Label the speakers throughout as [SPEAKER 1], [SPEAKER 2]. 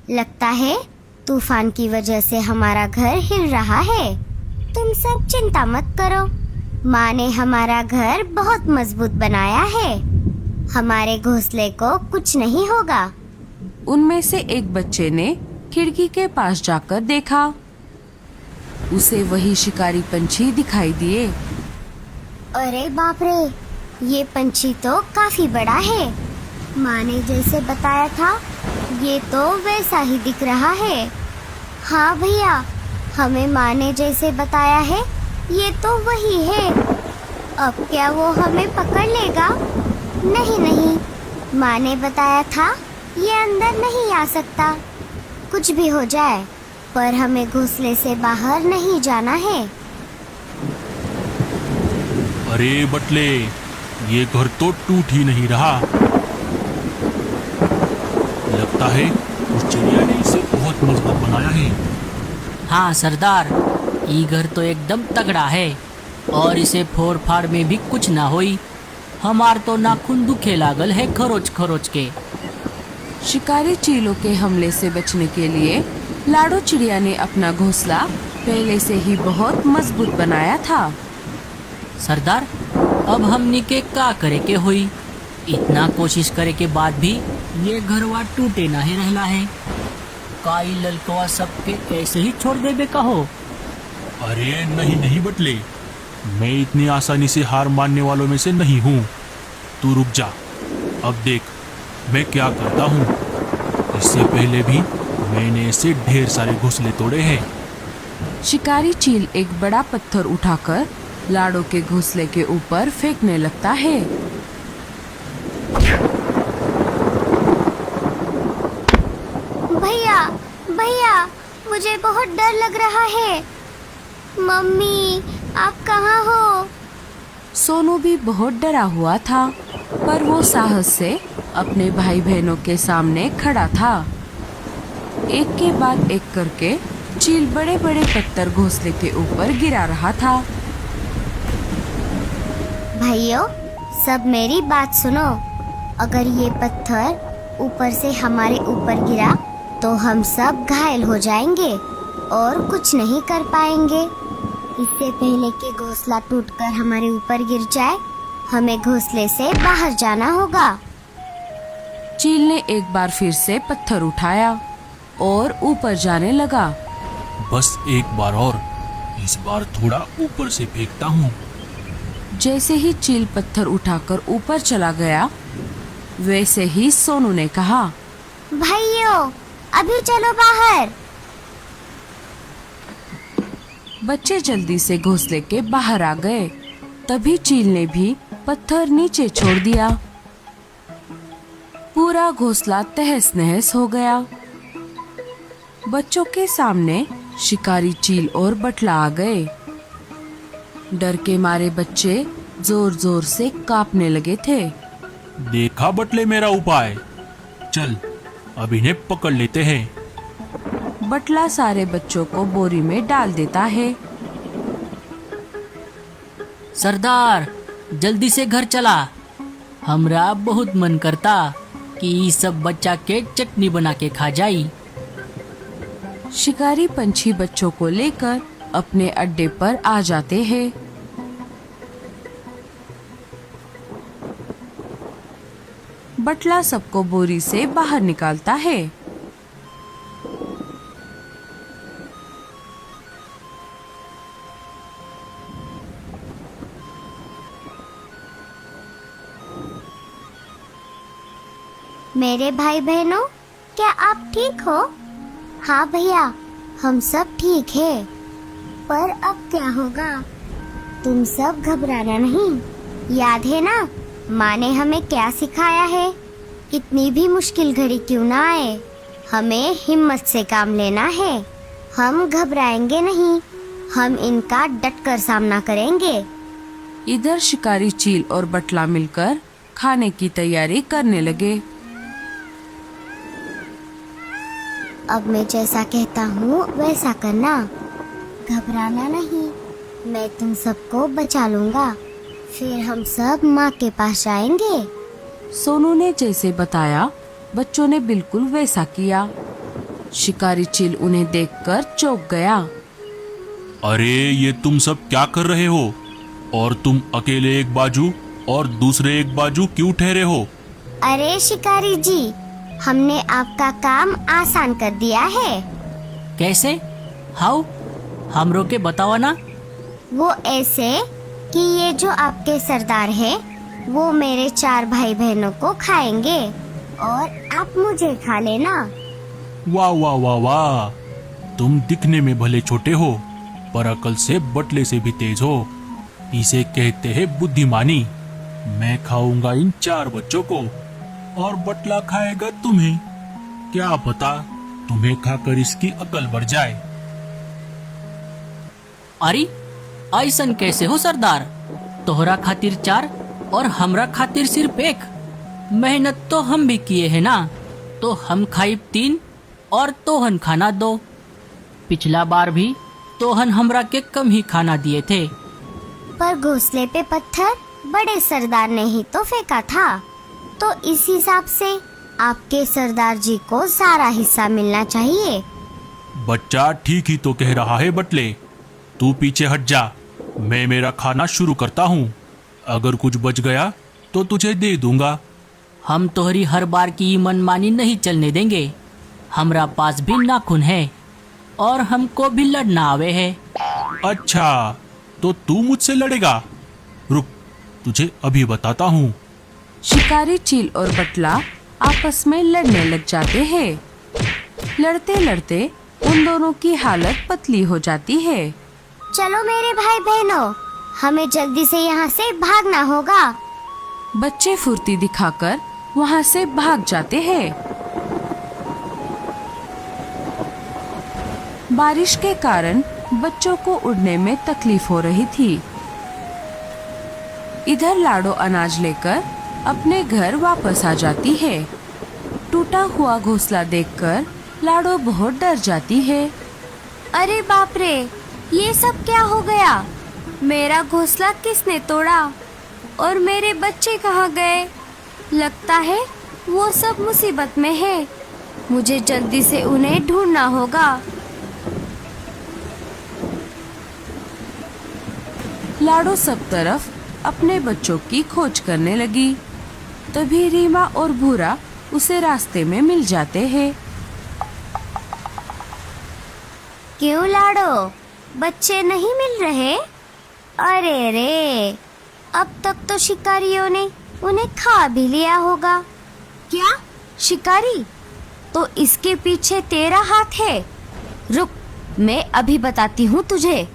[SPEAKER 1] लगता है तूफान की वजह से हमारा घर हिल रहा है। तुम सब चिंता मत करो, माँ ने हमारा घर बहुत मजबूत बनाया है। हमारे घोंसले को कुछ नहीं होगा।
[SPEAKER 2] उनमें से एक बच्चे ने खिड़की के पास जाकर देखा। उसे वही शिकारी पंछी दिखाई दिए।
[SPEAKER 1] अरे बाप रे, ये पंछी तो काफी बड़ा है। माँ ने जैसे बताया था ये तो वैसा ही दिख रहा है। हाँ भैया, हमें माँ ने जैसे बताया है ये तो वही है। अब क्या वो हमें पकड़ लेगा? नहीं नहीं, माँ ने बताया था ये अंदर नहीं आ सकता। कुछ भी हो जाए पर हमें घोंसले से बाहर नहीं जाना है।
[SPEAKER 3] अरे बटले, ये घर तो टूट ही नहीं रहा। लगता है उस चिड़िया ने इसे बहुत मजबूत बनाया है।
[SPEAKER 4] हाँ सरदार, ये घर तो एकदम तगड़ा है और इसे फोड़ फाड़ में भी कुछ ना होई। हमार तो नाखून दुखे लागल है खरोच खरोच के।
[SPEAKER 2] शिकारी चीलों के हमले से बचने के लिए लाडो चिड़िया ने अपना घोंसला पहले से ही बहुत मजबूत बनाया था।
[SPEAKER 4] सरदार, अब हमनी के का करे के हुई? इतना कोशिश करे के बाद भी ये घरवा टूटे नहीं रहला है। काई ललकवा सबके ऐसे ही छोड़ देबे कहो?
[SPEAKER 3] अरे नहीं नहीं बटले, मैं इतनी आसानी से हार मानने वालों में से नहीं हूँ। तू रुक जा, अब देख मैं क्या करता हूँ। इससे पहले भी मैंने ऐसे ढेर सारे घोंसले तोड़े हैं।
[SPEAKER 2] शिकारी चील एक बड़ा पत्थर उठाकर लाडो के घोंसले के ऊपर फेंकने लगता है।
[SPEAKER 1] भैया भैया, मुझे बहुत डर लग रहा है। मम्मी, आप कहाँ हो?
[SPEAKER 2] सोनू भी बहुत डरा हुआ था, पर वो साहस से अपने भाई बहनों के सामने खड़ा था। एक के बाद एक करके चील बड़े बड़े पत्थर घोंसले के ऊपर गिरा रहा था।
[SPEAKER 1] भाइयों, सब मेरी बात सुनो। अगर ये पत्थर ऊपर से हमारे ऊपर गिरा तो हम सब घायल हो जाएंगे और कुछ नहीं कर पाएंगे। इससे पहले कि घोंसला टूटकर हमारे ऊपर गिर जाए, हमें घोंसले से बाहर जाना होगा।
[SPEAKER 2] चील ने एक बार फिर से पत्थर उठाया और ऊपर जाने लगा।
[SPEAKER 3] बस एक बार और, इस बार थोड़ा ऊपर से फेंकता हूँ।
[SPEAKER 2] जैसे ही चील पत्थर उठाकर ऊपर चला गया, वैसे ही सोनू ने कहा,
[SPEAKER 1] भाइयों, अभी चलो बाहर।
[SPEAKER 2] बच्चे जल्दी से घोंसले के बाहर आ गए। तभी चील ने भी पत्थर नीचे छोड़ दिया। पूरा घोंसला तहस नहस हो गया। बच्चों के सामने शिकारी चील और बटला आ गए। डर के मारे बच्चे जोर जोर से कांपने लगे थे।
[SPEAKER 3] देखा बटले मेरा उपाय? चल अब इन्हें पकड़ लेते हैं।
[SPEAKER 2] बटला सारे बच्चों को बोरी में डाल देता है।
[SPEAKER 4] सरदार, जल्दी से घर चला। हमरा बहुत मन करता कि सब बच्चा के चटनी बना के खा जाई।
[SPEAKER 2] शिकारी पंछी बच्चों को लेकर अपने अड्डे पर आ जाते हैं। बटला सबको बोरी से बाहर निकालता है।
[SPEAKER 1] मेरे भाई बहनों, क्या आप ठीक हो? हाँ भैया, हम सब ठीक है। पर अब क्या होगा? तुम सब घबराना नहीं। याद है ना, माँ ने हमें क्या सिखाया है? कितनी भी मुश्किल घड़ी क्यों ना आए, हमें हिम्मत से काम लेना है। हम घबराएंगे नहीं, हम इनका डटकर सामना करेंगे।
[SPEAKER 2] इधर शिकारी चील और बटला मिलकर खाने की तैयारी करने लगे।
[SPEAKER 1] अब मैं जैसा कहता हूँ वैसा करना, घबराना नहीं। मैं तुम सबको बचा लूँगा, फिर हम सब माँ के पास जाएंगे।
[SPEAKER 2] सोनू ने जैसे बताया, बच्चों ने बिल्कुल वैसा किया। शिकारी चील उन्हें देखकर चौंक गया।
[SPEAKER 3] अरे ये तुम सब क्या कर रहे हो? और तुम अकेले एक बाजू और दूसरे एक बाजू क्यों ठहरे हो?
[SPEAKER 1] अरे शिकारी जी, हमने आपका काम आसान कर दिया है।
[SPEAKER 4] कैसे? हाउ? हमरो के बतावा ना।
[SPEAKER 1] वो ऐसे कि ये जो आपके सरदार है वो मेरे 4 भाई बहनों को खाएंगे और आप मुझे खा लेना।
[SPEAKER 3] वाह वाह वाह वाह, तुम दिखने में भले छोटे हो पर अकल से बटले से भी तेज हो। इसे कहते हैं बुद्धिमानी। मैं खाऊंगा इन 4 बच्चों को और बटला खाएगा तुम्हें। क्या पता तुम्हें खाकर इसकी अकल बढ़ जाए।
[SPEAKER 4] अरे ऐसन कैसे हो सरदार? तोहरा खातिर 4 और हमरा खातिर सिर्फ 1। मेहनत तो हम भी किए है ना, तो हम खाइब 3 और तोहन खाना 2। पिछला बार भी तोहन हमरा के कम ही खाना दिए थे।
[SPEAKER 1] पर घोंसले पे पत्थर बड़े सरदार ने ही तो फेंका था, तो इस हिसाब से आपके सरदार जी को सारा हिस्सा मिलना चाहिए।
[SPEAKER 3] बच्चा ठीक ही तो कह रहा है बटले। तू पीछे हट जा, मैं मेरा खाना शुरू करता हूँ। अगर कुछ बच गया तो तुझे दे दूंगा।
[SPEAKER 4] हम तोहरी हर बार की मनमानी नहीं चलने देंगे। हमरा पास भी नाखून है और हमको भी लड़ना आवे है।
[SPEAKER 3] अच्छा, तो तू मुझसे लड़ेगा? रुक, तुझे अभी बताता हूँ।
[SPEAKER 2] शिकारी चील और बटला आपस में लड़ने लग जाते हैं। लड़ते लड़ते उन दोनों की हालत पतली हो जाती है।
[SPEAKER 1] चलो मेरे भाई बहनों, हमें जल्दी से यहाँ से भागना होगा।
[SPEAKER 2] बच्चे फुर्ती दिखाकर वहाँ से भाग जाते हैं। बारिश के कारण बच्चों को उड़ने में तकलीफ हो रही थी। इधर लाडो अनाज लेकर अपने घर वापस आ जाती है। टूटा हुआ घोंसला देखकर लाडो बहुत डर जाती है।
[SPEAKER 1] अरे बाप रे, ये सब क्या हो गया? मेरा घोंसला किसने तोड़ा और मेरे बच्चे कहाँ गए? लगता है वो सब मुसीबत में है। मुझे जल्दी से उन्हें ढूंढना होगा।
[SPEAKER 2] लाडो सब तरफ अपने बच्चों की खोज करने लगी। तभी रीमा और भूरा उसे रास्ते में मिल जाते हैं।
[SPEAKER 1] क्यों लाडो, बच्चे नहीं मिल रहे? अरे रे, अब तक तो शिकारियों ने उन्हें खा भी लिया होगा। क्या शिकारी? तो इसके पीछे तेरा हाथ है। रुक, मैं अभी बताती हूँ तुझे।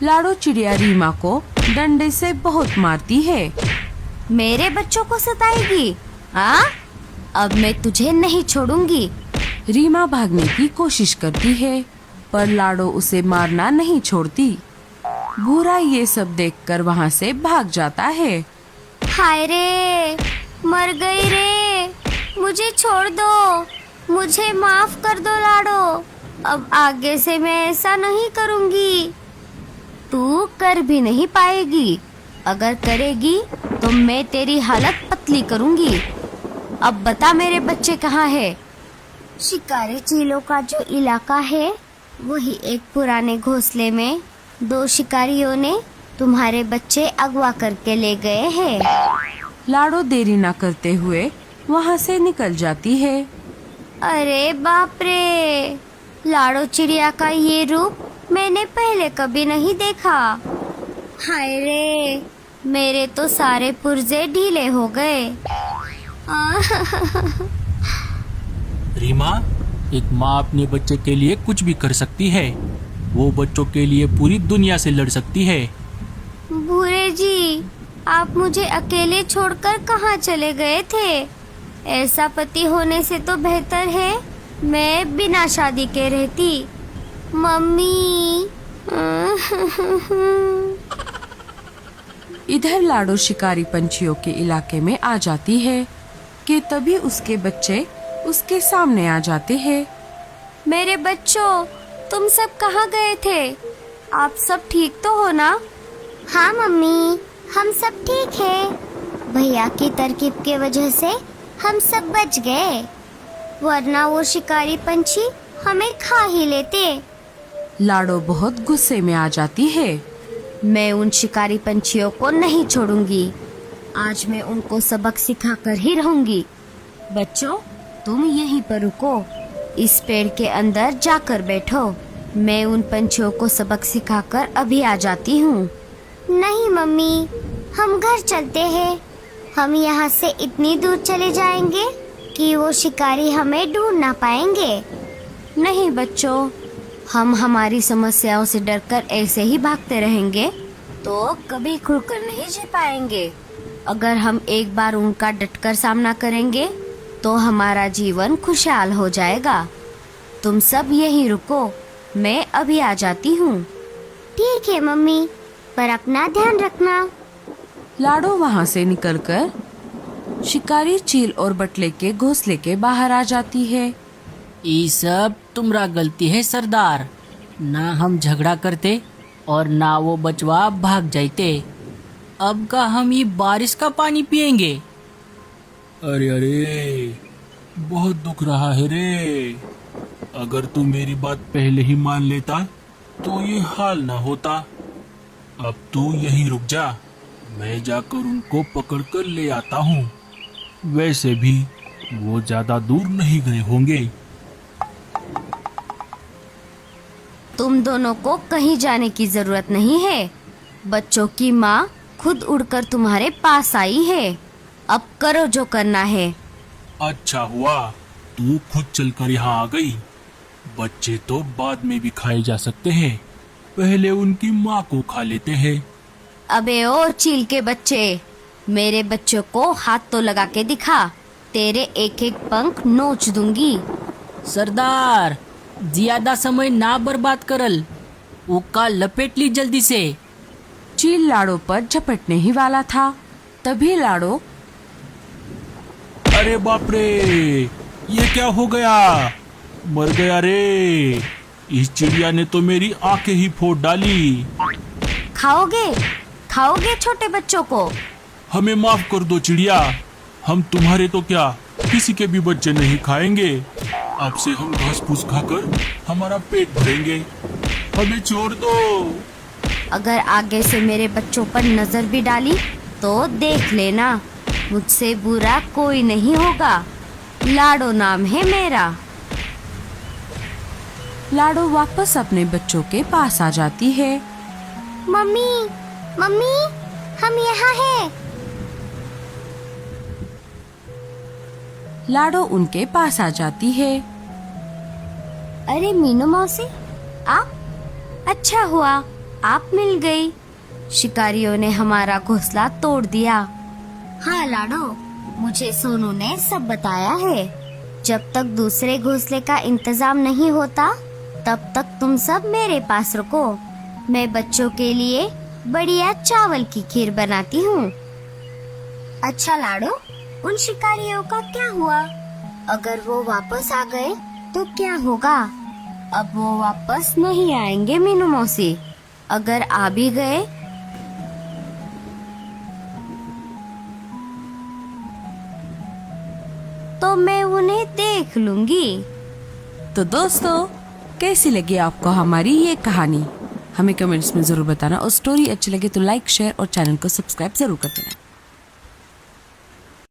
[SPEAKER 2] लाडो चिड़िया रीमा को डंडे से बहुत मारती है।
[SPEAKER 1] मेरे बच्चों को सताएगी? हाँ, अब मैं तुझे नहीं छोड़ूंगी।
[SPEAKER 2] रीमा भागने की कोशिश करती है पर लाडो उसे मारना नहीं छोड़ती। भूरा ये सब देखकर वहाँ से भाग जाता है।
[SPEAKER 1] हाय रे, मर गई रे, मुझे छोड़ दो, मुझे माफ कर दो लाडो। अब आगे से मैं ऐसा नहीं करूँगी। तू कर भी नहीं पाएगी। अगर करेगी तो मैं तेरी हालत पतली करूँगी। अब बता मेरे बच्चे कहाँ है? शिकारी चीलों का जो इलाका है वही एक पुराने घोंसले में 2 शिकारियों ने तुम्हारे बच्चे अगवा करके ले गए हैं।
[SPEAKER 2] लाडो देरी न करते हुए वहाँ से निकल जाती है।
[SPEAKER 1] अरे बाप रे, लाडो चिड़िया का ये रूप मैंने पहले कभी नहीं देखा। हाय रे, मेरे तो सारे पुर्जे ढीले हो गए।
[SPEAKER 3] रीमा, एक माँ अपने बच्चे के लिए कुछ भी कर सकती है। वो बच्चों के लिए पूरी दुनिया से लड़ सकती है।
[SPEAKER 1] भूरे जी, आप मुझे अकेले छोड़कर कहाँ चले गए थे? ऐसा पति होने से तो बेहतर है मैं बिना शादी के रहती। मम्मी।
[SPEAKER 2] इधर लाडो शिकारी पंछियों के इलाके में आ जाती है कि तभी उसके बच्चे उसके सामने आ जाते हैं।
[SPEAKER 1] मेरे बच्चों, तुम सब कहाँ गए थे? आप सब ठीक तो हो ना? हाँ मम्मी, हम सब ठीक हैं। भैया की तरकीब के वजह से हम सब बच गए, वरना वो शिकारी पंछी हमें खा ही लेते।
[SPEAKER 2] लाडो बहुत गुस्से में आ जाती है।
[SPEAKER 1] मैं उन शिकारी पंछियों को नहीं छोड़ूंगी। आज मैं उनको सबक सिखाकर ही रहूंगी। बच्चों, तुम यहीं पर रुको, इस पेड़ के अंदर जाकर बैठो। मैं उन पंछियों को सबक सिखाकर अभी आ जाती हूँ। नहीं मम्मी, हम घर चलते हैं। हम यहाँ से इतनी दूर चले जाएंगे कि वो शिकारी हमें ढूंढ ना पाएंगे।
[SPEAKER 2] नहीं बच्चों, हम हमारी समस्याओं से डरकर ऐसे ही भागते रहेंगे तो कभी खुलकर नहीं जी पाएंगे। अगर हम एक बार उनका डटकर सामना करेंगे तो हमारा जीवन खुशहाल हो जाएगा। तुम सब यहीं रुको, मैं अभी आ जाती हूँ।
[SPEAKER 1] ठीक है मम्मी, पर अपना ध्यान रखना।
[SPEAKER 2] लाडो वहाँ से निकलकर शिकारी चील और बटले के घोंसले के बाहर आ जाती है।
[SPEAKER 4] ये सब तुम्हारा गलती है सरदार। ना हम झगड़ा करते और ना वो बचवा भाग जाते। अब का हम ये बारिश का पानी पिएंगे।
[SPEAKER 3] अरे अरे, बहुत दुख रहा है रे। अगर तू मेरी बात पहले ही मान लेता तो ये हाल ना होता। अब तू यहीं रुक जा, मैं जाकर उनको पकड़ कर ले आता हूँ। वैसे भी वो ज्यादा दूर नहीं गए होंगे।
[SPEAKER 2] तुम दोनों को कहीं जाने की जरूरत नहीं है। बच्चों की माँ खुद उड़कर तुम्हारे पास आई है। अब करो जो करना है।
[SPEAKER 3] अच्छा हुआ तू खुद चलकर यहाँ आ गई। बच्चे तो बाद में भी खाए जा सकते हैं, पहले उनकी माँ को खा लेते हैं।
[SPEAKER 2] अबे ओ चील के बच्चे, मेरे बच्चों को हाथ तो लगा के दिखा, तेरे एक एक पंख नोच दूंगी।
[SPEAKER 4] सरदार, ज्यादा समय ना बर्बाद करल, उका लपेट ली जल्दी से।
[SPEAKER 2] चील लाडो पर झपटने ही वाला था, तभी लाडो
[SPEAKER 3] अरे बाप रे, ये क्या हो गया? मर गया रे। इस चिड़िया ने तो मेरी आंखें ही फोड़ डाली।
[SPEAKER 2] खाओगे खाओगे छोटे बच्चों को?
[SPEAKER 3] हमें माफ कर दो चिड़िया, हम तुम्हारे तो क्या किसी के भी बच्चे नहीं खाएंगे। अब से हम घास फूस खाकर हमारा पेट भरेंगे, हमें छोड़ दो।
[SPEAKER 2] अगर आगे से मेरे बच्चों पर नजर भी डाली तो देख लेना, मुझसे बुरा कोई नहीं होगा। लाडो नाम है मेरा। लाडो वापस अपने बच्चों के पास आ जाती है।
[SPEAKER 1] मम्मी, मम्मी, हम यहाँ हैं।
[SPEAKER 2] लाडो उनके पास आ जाती है।
[SPEAKER 1] अरे मीनू मौसी, आप? अच्छा हुआ आप मिल गई।
[SPEAKER 2] शिकारियों ने हमारा घोंसला तोड़ दिया।
[SPEAKER 1] हाँ लाडो, मुझे सोनू ने सब बताया है। जब तक दूसरे घोंसले का इंतजाम नहीं होता तब तक तुम सब मेरे पास रुको। मैं बच्चों के लिए बढ़िया चावल की खीर बनाती हूँ। अच्छा लाडो, उन शिकारियों का क्या हुआ? अगर वो वापस आ गए तो क्या होगा?
[SPEAKER 2] अब वो वापस नहीं आएंगे मीनू मौसी। अगर आ भी गए तो मैं उन्हें देख लूंगी। तो दोस्तों, कैसी लगी आपको हमारी ये कहानी? हमें कमेंट्स में जरूर बताना, और स्टोरी अच्छी लगे तो लाइक, शेयर और चैनल को सब्सक्राइब जरूर कर देना।